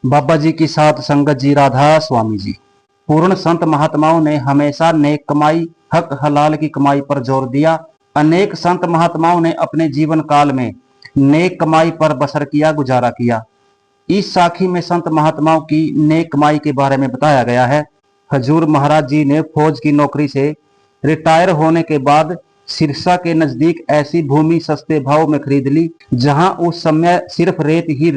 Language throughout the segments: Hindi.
बाबा जी की साथ संगत जी, राधा स्वामी जी। पूर्ण संत महात्माओं ने हमेशा नेक कमाई, हक हलाल की कमाई पर जोर दिया। अनेक संत महात्माओं ने अपने जीवन काल में नेक कमाई पर बसर किया, गुजारा किया। इस साखी में संत महात्माओं की नेक कमाई के बारे में बताया गया है। हजूर महाराज जी ने फौज की नौकरी से रिटायर होने के बाद सिरसा के नजदीक ऐसी भूमि सस्ते भाव में खरीद ली जहां उस समय सिर्फ रेत ही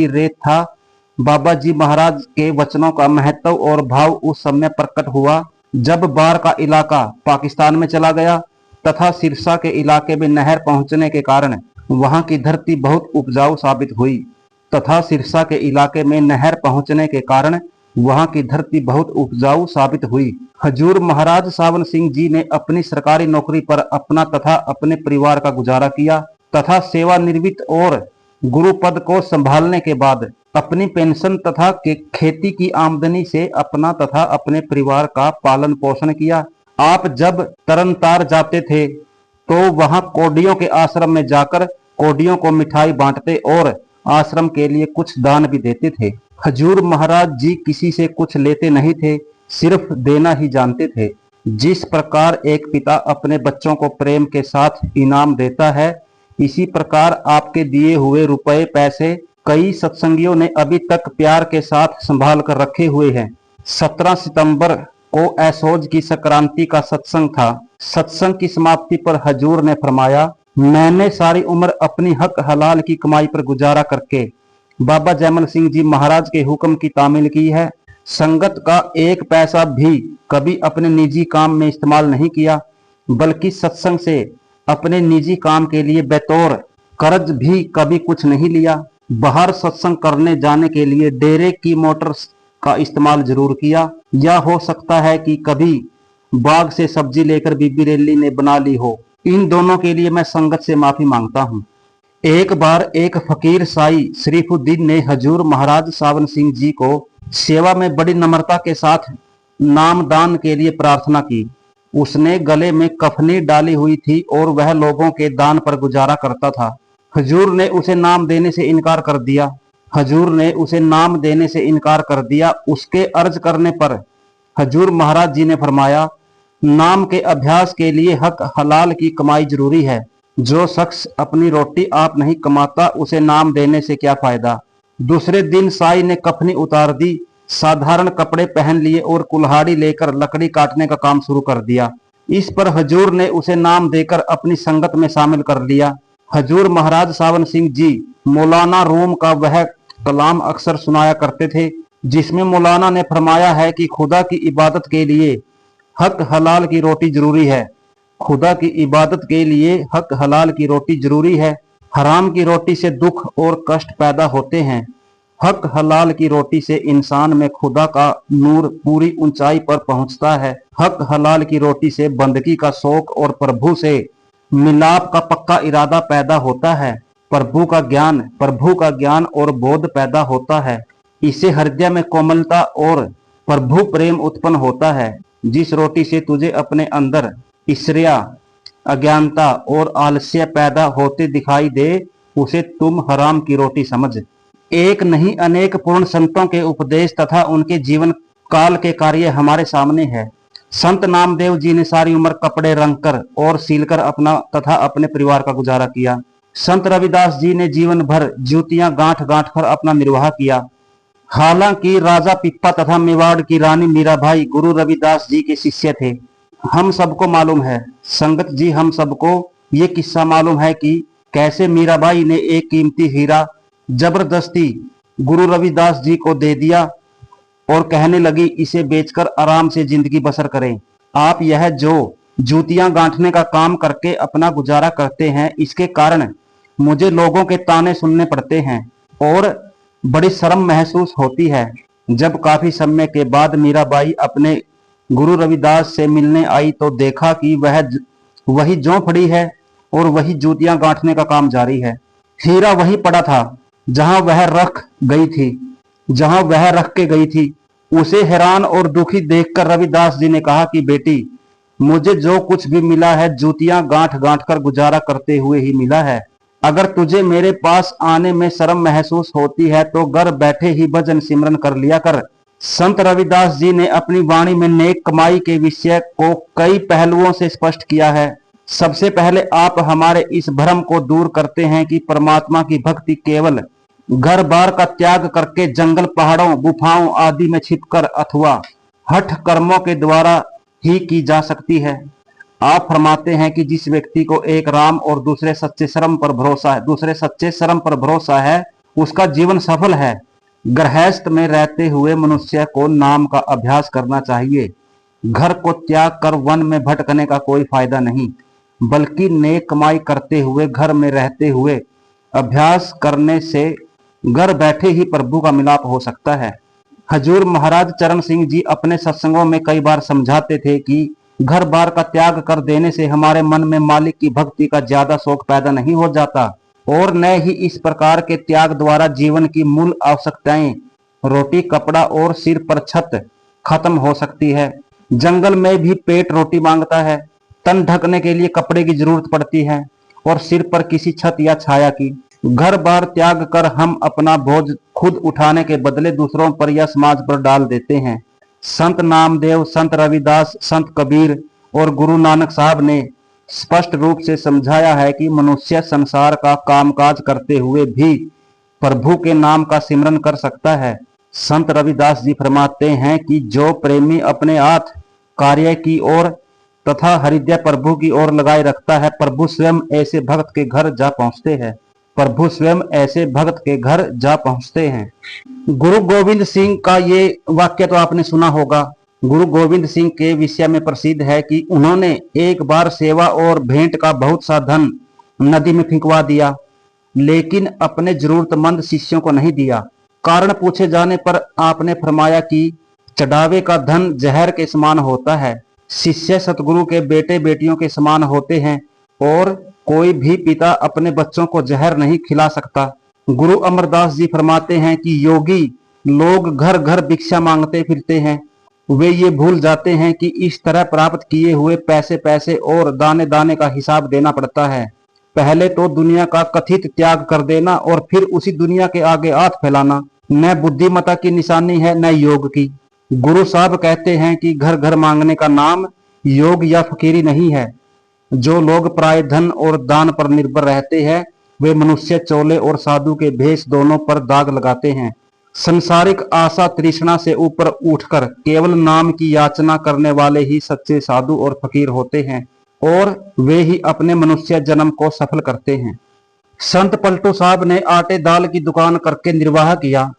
रेत था। बाबा जी महाराज के वचनों का महत्व और भाव उस समय प्रकट हुआ जब बार का इलाका पाकिस्तान में चला गया तथा सिरसा के इलाके में नहर पहुंचने के कारण वहां की धरती बहुत उपजाऊ साबित हुई तथा सिरसा के इलाके में नहर पहुंचने के कारण वहां की धरती बहुत उपजाऊ साबित हुई। हजूर महाराज सावन सिंह जी ने अपनी सरकारी नौकरी पर अपना तथा अपने परिवार का गुजारा किया तथा सेवानिवृत्त और गुरु पद को संभालने के बाद अपनी पेंशन तथा खेती की आमदनी से अपना तथा अपने परिवार का पालन पोषण किया। आप जब तरनतार जाते थे तो वहां कोडियों के आश्रम में जाकर कोडियों को मिठाई बांटते और आश्रम के लिए कुछ दान भी देते थे। हजूर महाराज जी किसी से कुछ लेते नहीं थे, सिर्फ देना ही जानते थे। जिस प्रकार एक पिता अपने बच्चों को प्रेम के साथ इनाम देता है, इसी प्रकार आपके दिए हुए रुपए पैसे कई सत्संगियों ने अभी तक प्यार के साथ संभाल कर रखे हुए हैं। 17 सितंबर को ऐसोज की संक्रांति का सत्संग था। सत्संग की समाप्ति पर हजूर ने फरमाया, मैंने सारी उम्र अपनी हक हलाल की कमाई पर गुजारा करके बाबा जयमल सिंह जी महाराज के हुक्म की तामील की है। संगत का एक पैसा भी कभी अपने निजी काम में इस्तेमाल नहीं किया, बल्कि सत्संग से अपने निजी काम के लिए बतौर कर्ज भी कभी कुछ नहीं लिया। बाहर सत्संग करने जाने के लिए डेरे की मोटर का इस्तेमाल जरूर किया, या हो सकता है कि कभी बाग से सब्जी लेकर बीबी रेली ने बना ली हो। इन दोनों के लिए मैं संगत से माफी मांगता हूँ। एक बार एक फकीर साई शरीफुद्दीन ने हजूर महाराज सावन सिंह जी को सेवा में बड़ी नम्रता के साथ नामदान के लिए प्रार्थना की। उसने गले में कफनी डाली हुई थी और वह लोगों के दान पर गुजारा करता था। हजूर ने उसे नाम देने से इनकार कर दिया। उसके अर्ज करने पर हजूर महाराज जी ने फरमाया, नाम के अभ्यास के लिए हक हलाल की कमाई जरूरी है। जो शख्स अपनी रोटी आप नहीं कमाता, उसे नाम देने से क्या फायदा। दूसरे दिन साई ने कफनी उतार दी, साधारण कपड़े पहन लिए और कुल्हाड़ी लेकर लकड़ी काटने का काम शुरू कर दिया। इस पर हजूर ने उसे नाम देकर अपनी संगत में शामिल कर लिया। हजूर महाराज सावन सिंह जी मौलाना रूम का वह कलाम अक्सर सुनाया करते थे जिसमें मौलाना ने फरमाया है कि खुदा की इबादत के लिए हक हलाल की रोटी जरूरी है। हराम की रोटी से दुख और कष्ट पैदा होते हैं। हक हलाल की रोटी से इंसान में खुदा का नूर पूरी ऊंचाई पर पहुंचता है। हक हलाल की रोटी से बंदगी का शौक और प्रभु से मिलाप का पक्का इरादा पैदा होता है। प्रभु का ज्ञान और बोध पैदा होता है। इससे हृदय में कोमलता और प्रभु प्रेम उत्पन्न होता है। जिस रोटी से तुझे अपने अंदर ईर्ष्या, अज्ञानता और आलस्य पैदा होते दिखाई दे, उसे तुम हराम की रोटी समझ। एक नहीं अनेक पूर्ण संतों के उपदेश तथा उनके जीवन काल के कार्य हमारे सामने है। संत नामदेव जी ने सारी उम्र कपड़े रंगकर और सीलकर अपना तथा अपने परिवार का गुजारा किया। संत रविदास जी ने जीवन भर जूतियां गांठ गांठ कर अपना निर्वाह किया। हालांकि राजा पिप्पा तथा मेवाड़ की रानी मीराबाई गुरु रविदास जी के शिष्य थे। हम सबको मालूम है, संगत जी, हम सबको ये किस्सा मालूम है कि कैसे मीराबाई ने एक कीमती हीरा जबरदस्ती गुरु रविदास जी को दे दिया और कहने लगी, इसे बेचकर आराम से जिंदगी बसर करें। आप यह जो जूतियां गांठने का काम करके अपना गुजारा करते हैं, इसके कारण मुझे लोगों के ताने सुनने पड़ते हैं और बड़ी शर्म महसूस होती है। जब काफी समय के बाद मीराबाई अपने गुरु रविदास से मिलने आई तो देखा कि वह वही ज्यों पड़ी है और वही जूतियां गांठने का काम जारी है। हीरा वही पड़ा था जहां वह रख के गई थी। उसे हैरान और दुखी देखकर रविदास जी ने कहा कि बेटी, मुझे जो कुछ भी मिला है जूतियां गांठ गांठ कर गुजारा करते हुए ही मिला है। अगर तुझे मेरे पास आने में शर्म महसूस होती है तो घर बैठे ही भजन सिमरन कर लिया कर। संत रविदास जी ने अपनी वाणी में नेक कमाई के विषय को कई पहलुओं से स्पष्ट किया है। सबसे पहले आप हमारे इस भ्रम को दूर करते हैं कि परमात्मा की भक्ति केवल घर बार का त्याग करके जंगल पहाड़ों गुफाओं आदि में छिपकर अथवा हठ कर्मों के द्वारा ही की जा सकती है। आप फरमाते हैं कि जिस व्यक्ति को एक राम और दूसरे सच्चे शर्म पर भरोसा है उसका जीवन सफल है। गृहस्थ में रहते हुए मनुष्य को नाम का अभ्यास करना चाहिए। घर को त्याग कर वन में भटकने का कोई फायदा नहीं, बल्कि नेक कमाई करते हुए घर में रहते हुए अभ्यास करने से घर बैठे ही प्रभु का मिलाप हो सकता है। हजूर महाराज चरण सिंह जी अपने सत्संगों में कई बार समझाते थे कि घर बार का त्याग कर देने से हमारे मन में मालिक की भक्ति का ज्यादा शौक पैदा नहीं हो जाता और न ही इस प्रकार के त्याग द्वारा जीवन की मूल आवश्यकताएं रोटी कपड़ा और सिर पर छत खत्म हो सकती है। जंगल में भी पेट रोटी मांगता है, तन ढकने के लिए कपड़े की जरूरत पड़ती है और सिर पर किसी छत या छाया की। घर बार त्याग कर हम अपना बोझ खुद उठाने के बदले दूसरों पर या समाज पर डाल देते हैं। संत नामदेव, संत रविदास, संत कबीर और गुरु नानक साहब ने स्पष्ट रूप से समझाया है कि मनुष्य संसार का कामकाज करते हुए भी प्रभु के नाम का सिमरन कर सकता है। संत रविदास जी फरमाते हैं कि जो प्रेमी अपने हाथ कार्य की ओर तथा हृदय प्रभु की ओर लगाए रखता है, प्रभु स्वयं ऐसे भक्त के घर जा पहुंचते हैं। प्रभु स्वयं ऐसे भक्त के घर जा पहुंचते हैं। गुरु गोविंद सिंह का ये वाक्य तो आपने सुना होगा। गुरु गोविंद सिंह के विषय में प्रसिद्ध है कि उन्होंने एक बार सेवा और भेंट का बहुत सा धन नदी में फेंकवा दिया, लेकिन अपने जरूरतमंद शिष्यों को नहीं दिया। कारण पूछे जाने पर आपने फरमाया कि चढ़ावे का धन जहर के समान होता है। शिष्य सतगुरु के बेटे बेटियों के समान होते हैं और कोई भी पिता अपने बच्चों को जहर नहीं खिला सकता। गुरु अमरदास जी फरमाते हैं कि योगी लोग घर घर भिक्षा मांगते फिरते हैं। वे ये भूल जाते हैं कि इस तरह प्राप्त किए हुए पैसे पैसे और दाने दाने का हिसाब देना पड़ता है। पहले तो दुनिया का कथित त्याग कर देना और फिर उसी दुनिया के आगे हाथ फैलाना न बुद्धिमता की निशानी है न योग की। गुरु साहब कहते हैं कि घर घर मांगने का नाम योग या फकीरी नहीं है। जो लोग प्राय धन और दान पर निर्भर रहते हैं वे मनुष्य चोले और साधु के भेष दोनों पर दाग लगाते हैं। संसारिक आशा तृष्णा से ऊपर उठकर केवल नाम की याचना करने वाले ही सच्चे साधु और फकीर होते हैं और वे ही अपने मनुष्य जन्म को सफल करते हैं। संत पलटू साहब ने आटे दाल की दुकान करके निर्वाह किया,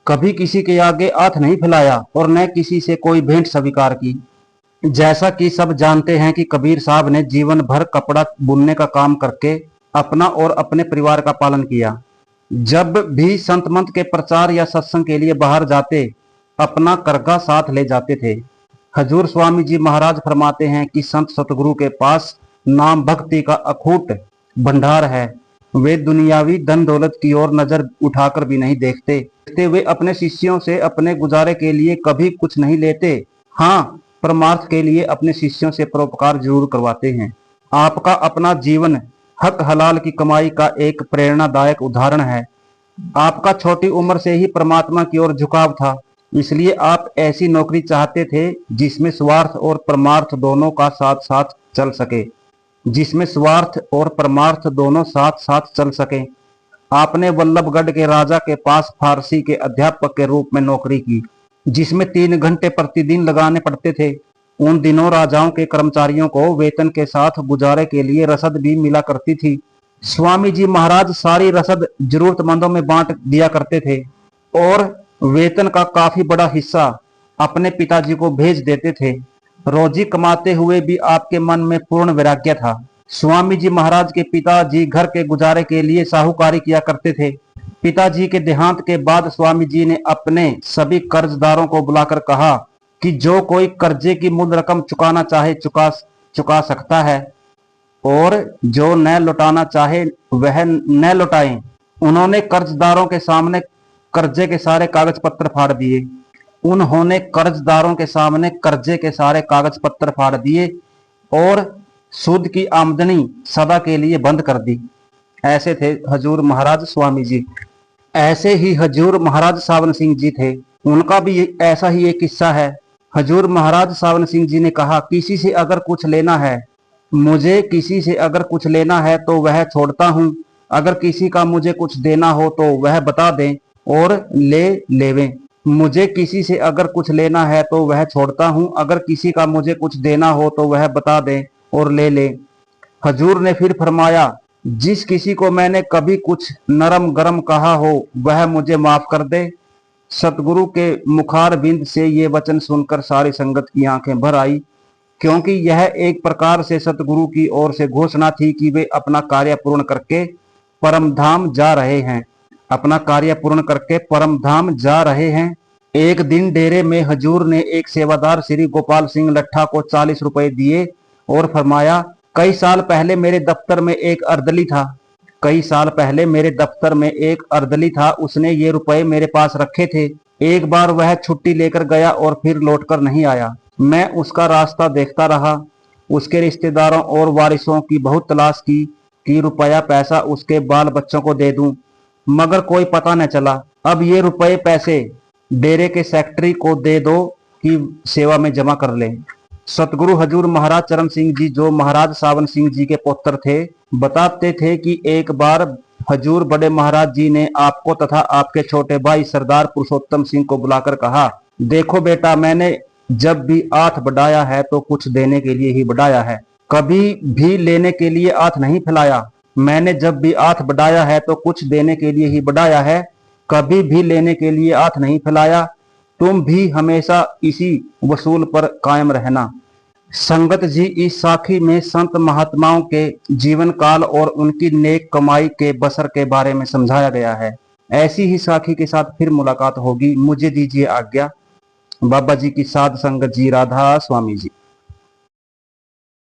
कभी किसी के आगे हाथ नहीं फैलाया और न किसी से कोई भेंट स्वीकार की। जैसा कि सब जानते हैं कि कबीर साहब ने जीवन भर कपड़ा बुनने का काम करके अपना और अपने परिवार का पालन किया। जब भी संत मंत के प्रचार या सत्संग के लिए बाहर जाते अपना करगा साथ ले जाते थे। हजूर स्वामी जी महाराज फरमाते हैं कि संत सतगुरु के पास नाम भक्ति का अखूट भंडार है। वे दुनियावी धन दौलत की ओर नजर उठाकर भी नहीं देखते। वे अपने शिष्यों से अपने गुजारे के लिए कभी कुछ नहीं लेते। हाँ, परमार्थ के लिए अपने शिष्यों से परोपकार जरूर करवाते हैं। आपका अपना जीवन हक हलाल की कमाई का एक प्रेरणादायक उदाहरण है। आपका छोटी उम्र से ही परमात्मा की ओर झुकाव था, इसलिए आप ऐसी नौकरी चाहते थे जिसमें स्वार्थ और परमार्थ दोनों का साथ साथ चल सके। आपने वल्लभगढ़ के राजा के पास फारसी के अध्यापक के रूप में नौकरी की, जिसमें 3 घंटे प्रतिदिन लगाने पड़ते थे। उन दिनों राजाओं के कर्मचारियों को वेतन के साथ गुजारे के लिए रसद भी मिला करती थी। स्वामी जी महाराज सारी रसद जरूरतमंदों में बांट दिया करते थे और वेतन का काफी बड़ा हिस्सा अपने पिताजी को भेज देते थे। रोजी कमाते हुए भी आपके मन में पूर्ण वैराग्य था। स्वामी जी महाराज के पिताजी घर के गुजारे के लिए साहूकारी किया करते थे। पिताजी के देहांत के बाद स्वामी जी ने अपने सभी कर्जदारों को बुलाकर कहा कि जो कोई कर्जे की मूल रकम चुकाना चाहे चुका सकता है और जो न लौटाना चाहे वह न लौटाए। उन्होंने कर्जदारों के सामने कर्जे के सारे कागज पत्र फाड़ दिए और सूद की आमदनी सदा के लिए बंद कर दी। ऐसे थे हजूर महाराज स्वामी जी। ऐसे ही हजूर महाराज सावन सिंह जी थे, उनका भी ऐसा ही एक किस्सा है। हजूर महाराज सावन सिंह जी ने कहा, किसी से अगर कुछ लेना है, मुझे किसी से अगर कुछ लेना है तो वह छोड़ता हूँ, अगर किसी का मुझे कुछ देना हो तो वह बता दें और ले लेवें। मुझे किसी से अगर कुछ लेना है तो वह छोड़ता हूँ, अगर किसी का मुझे कुछ देना हो तो वह बता दें और ले ले। हजूर ने फिर फरमाया, जिस किसी को मैंने कभी कुछ नरम गरम कहा हो वह मुझे माफ कर दे। सतगुरु के मुखार बिंद से ये वचन सुनकर सारी संगत की आंखें भर आई, क्योंकि यह एक प्रकार से सतगुरु की ओर से घोषणा थी कि वे अपना कार्य पूर्ण करके परम धाम जा रहे हैं, अपना कार्य पूर्ण करके परम धाम जा रहे हैं। एक दिन डेरे में हजूर ने एक सेवादार श्री गोपाल सिंह लट्ठा को 40 रुपए दिए और फरमाया, कई साल पहले मेरे दफ्तर में एक अर्दली था, कई साल पहले मेरे दफ्तर में एक अर्दली था, उसने ये रुपए मेरे पास रखे थे। एक बार वह छुट्टी लेकर गया और फिर लौटकर नहीं आया। मैं उसका रास्ता देखता रहा, उसके रिश्तेदारों और वारिसों की बहुत तलाश की कि रुपया पैसा उसके बाल बच्चों को दे दूं, मगर कोई पता न चला। अब ये रुपए पैसे डेरे के सेक्रेटरी को दे दो कि सेवा में जमा कर लें। सतगुरु हजूर महाराज चरण सिंह जी, जो महाराज सावन सिंह जी के पुत्र थे, बताते थे कि एक बार हजूर बड़े महाराज जी ने आपको तथा आपके छोटे भाई सरदार पुरुषोत्तम सिंह को बुलाकर कहा, देखो बेटा, मैंने जब भी हाथ बढ़ाया है तो कुछ देने के लिए ही बढ़ाया है, कभी भी लेने के लिए हाथ नहीं फैलाया। मैंने जब भी हाथ बढ़ाया है तो कुछ देने के लिए ही बढ़ाया है, कभी भी लेने के लिए हाथ नहीं फैलाया। तुम भी हमेशा इसी वसूल पर कायम रहना। संगत जी, इस साखी में संत महात्माओं के जीवन काल और उनकी नेक कमाई के बसर के बारे में समझाया गया है। ऐसी ही साखी के साथ फिर मुलाकात होगी। मुझे दीजिए आज्ञा। बाबा जी की साध संगत जी। राधा स्वामी जी।